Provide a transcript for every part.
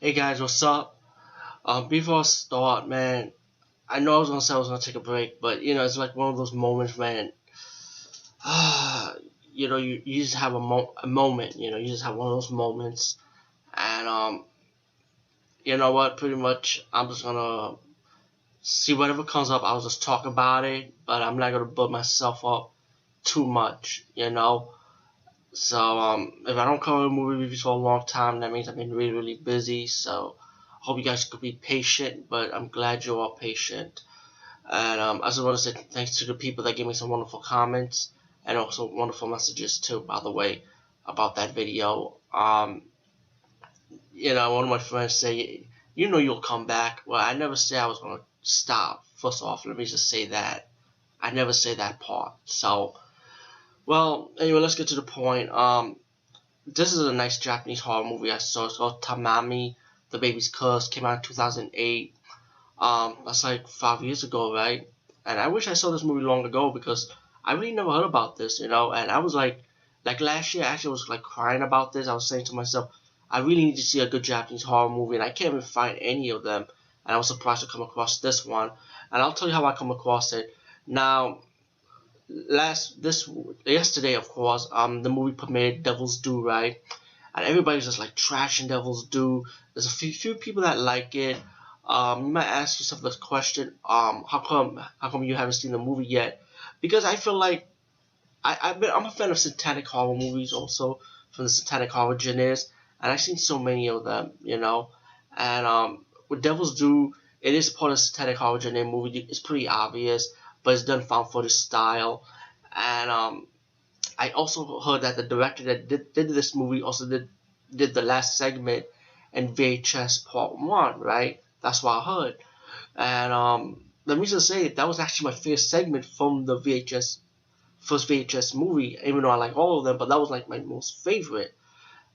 Hey guys, what's up? Before I start, man, I know I was gonna say I was gonna take a break, but it's like one of those moments, man. You just have a moment, you just have one of those moments, and you know what? Pretty much, I'm just gonna see whatever comes up. I'll just talk about it, but I'm not gonna build myself up too much. So if I don't cover movie reviews for a long time, that means I've been really, really busy. So I hope you guys could be patient, but I'm glad you're all patient. And I just want to say thanks to the people that gave me some wonderful comments and also wonderful messages too, by the way, about that video. One of my friends say, you'll come back. Well, I never say I was gonna stop. First off, let me just say that I never say that part. So, well, anyway, let's get to the point. This is a nice Japanese horror movie I saw. It's called Tamami, The Baby's Curse. Came out in 2008. That's like 5 years ago, right? And I wish I saw this movie long ago because I really never heard about this. And I was like last year, I actually was like crying about this. I was saying to myself, I really need to see a good Japanese horror movie, and I can't even find any of them. And I was surprised to come across this one. And I'll tell you how I come across it. Now, last this yesterday, of course, the movie premiered, Devil's Due, right? And everybody's just like trashing Devil's Due. There's a few people that like it. You might ask yourself this question: how come you haven't seen the movie yet? Because I feel like I'm a fan of satanic horror movies, also from the satanic horror genres, and I've seen so many of them. And with Devil's Due, it is part of the satanic horror genre movie. It's pretty obvious, but it's done found footage style, and I also heard that the director that did this movie also did the last segment in VHS Part One, right? That's what I heard. And let me just say that was actually my favorite segment from the first VHS movie, even though I like all of them, but that was like my most favorite.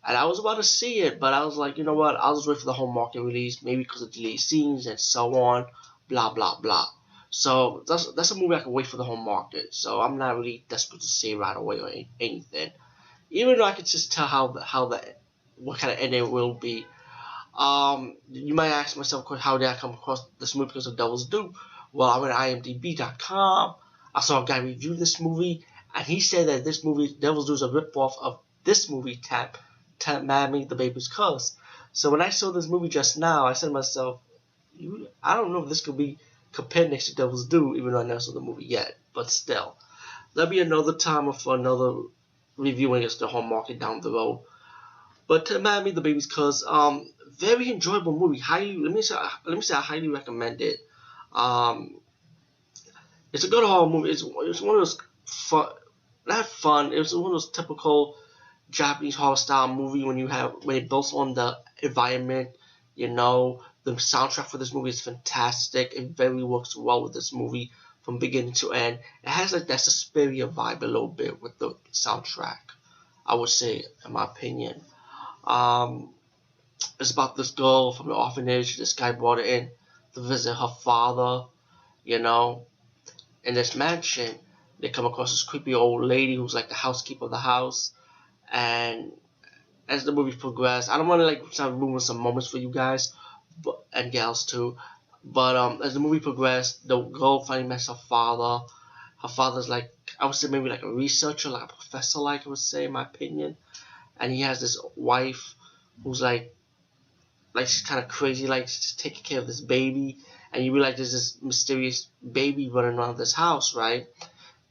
And I was about to see it, but I was like, you know what? I'll just wait for the home market release, maybe because of delayed scenes and so on, blah blah blah. So that's a movie I can wait for the home market. So I'm not really desperate to see it right away or anything. Even though I could just tell how the what kind of ending it will be. You might ask myself, how did I come across this movie because of Devil's Due? Well, I went to IMDb.com. I saw a guy review this movie, and he said that this movie, Devil's Due, is a ripoff of this movie, Tamami, The Baby's Curse. So when I saw this movie just now, I said to myself, I don't know if this could be compared next to Devil's Due, even though I never saw the movie yet. But still, there'll be another time for another review against the home market down the road. But Tamami, The Baby's Curse, very enjoyable movie. Let me say I highly recommend it. Um, it's a good horror movie. It's one of those fun, not fun. It's one of those typical Japanese horror style movie when it builds on the environment. The soundtrack for this movie is fantastic. It very works well with this movie from beginning to end. It has like that Suspiria vibe a little bit with the soundtrack, I would say, in my opinion. Um, it's about this girl from the orphanage. This guy brought her in to visit her father, you know, in this mansion. They come across this creepy old lady who's like the housekeeper of the house. And as the movie progressed, I don't want to like start ruining some moments for you guys, and gals too. But as the movie progressed, the girl finally met her father. Her father's like, I would say maybe like a researcher, like a professor, like I would say, in my opinion. And he has this wife who's like she's kind of crazy, like she's taking care of this baby. And you realize there's this mysterious baby running around this house, right?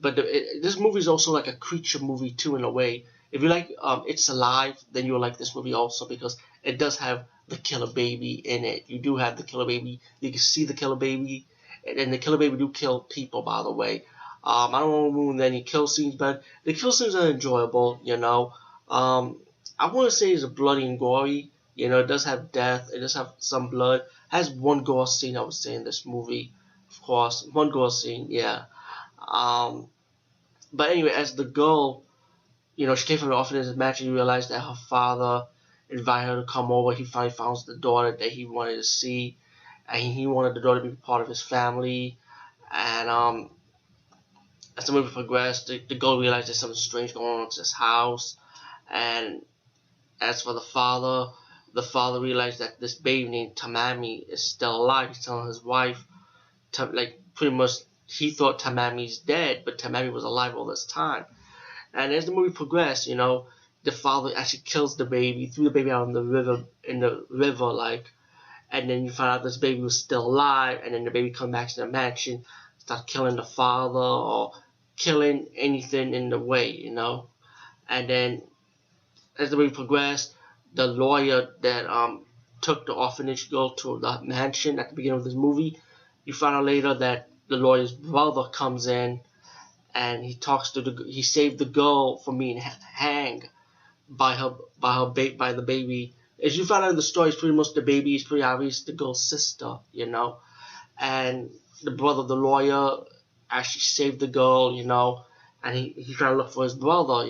But this movie is also like a creature movie too, in a way. If you like It's Alive, then you'll like this movie also because it does have the killer baby in it. You do have the killer baby. You can see the killer baby, and the killer baby do kill people, by the way. I don't want to ruin any kill scenes, but the kill scenes are enjoyable. I want to say it's a bloody and gory. It does have death. It does have some blood. It has one gore scene, I would say, in this movie. Of course, one gore scene, yeah. Um, but anyway, as the girl, she came from the orphanage and naturally realized that her father invited her to come over. He finally found the daughter that he wanted to see, and he wanted the daughter to be part of his family. And as the movie progressed, the girl realized there's something strange going on at this house. And as for the father, the father realized that this baby named Tamami is still alive. He's telling his wife, like pretty much he thought Tamami's dead, but Tamami was alive all this time. And as the movie progressed, the father actually kills the baby, threw the baby out in the river, like, and then you find out this baby was still alive, and then the baby comes back to the mansion, start killing the father or killing anything in the way. And then as the movie progressed, the lawyer that took the orphanage girl to the mansion at the beginning of this movie, you find out later that the lawyer's brother comes in and he saved the girl from being hanged by the baby. As you find out in the story, it's pretty much the baby is pretty obvious the girl's sister. And the brother of the lawyer actually saved the girl. And he tried to look for his brother.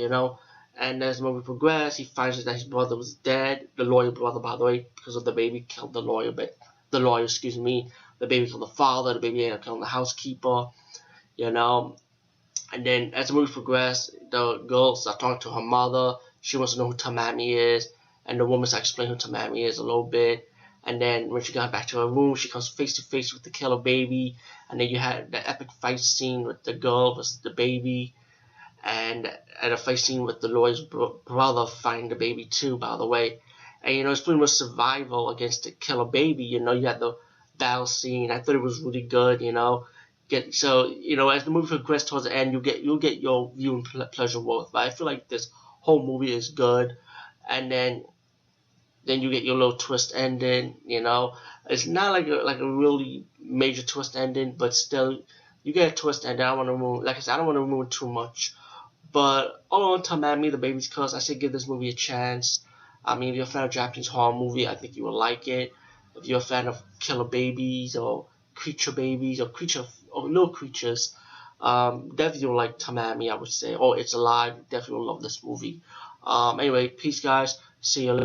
And as the movie progressed, he finds out that his brother was dead. The lawyer brother, by the way, because of the baby, killed the lawyer. But the lawyer, excuse me, the baby killed the father. The baby ended up killing the housekeeper. And then as the movie progressed, the girl started talking to her mother. She wants to know who Tamami is, and the woman started explaining who Tamami is a little bit. And then when she got back to her room, she comes face to face with the killer baby. And then you had the epic fight scene with the girl versus the baby. And a fight scene with the lawyer's brother fighting the baby too, by the way. And it's pretty much survival against the killer baby. You had the battle scene. I thought it was really good. As the movie progresses towards the end, you'll get your viewing pleasure worth. But I feel like this whole movie is good, and then you get your little twist ending. It's not like a really major twist ending, but still you get a twist ending. I don't want to ruin, like I said, I don't want to ruin too much. But all in Tamami, the Baby's Curse, I say give this movie a chance. I mean, if you're a fan of Japanese horror movie, I think you will like it. If you're a fan of killer babies or creature babies or little creatures, definitely will like Tamami, I would say. Or It's Alive, definitely will love this movie. Anyway, peace guys. See you later.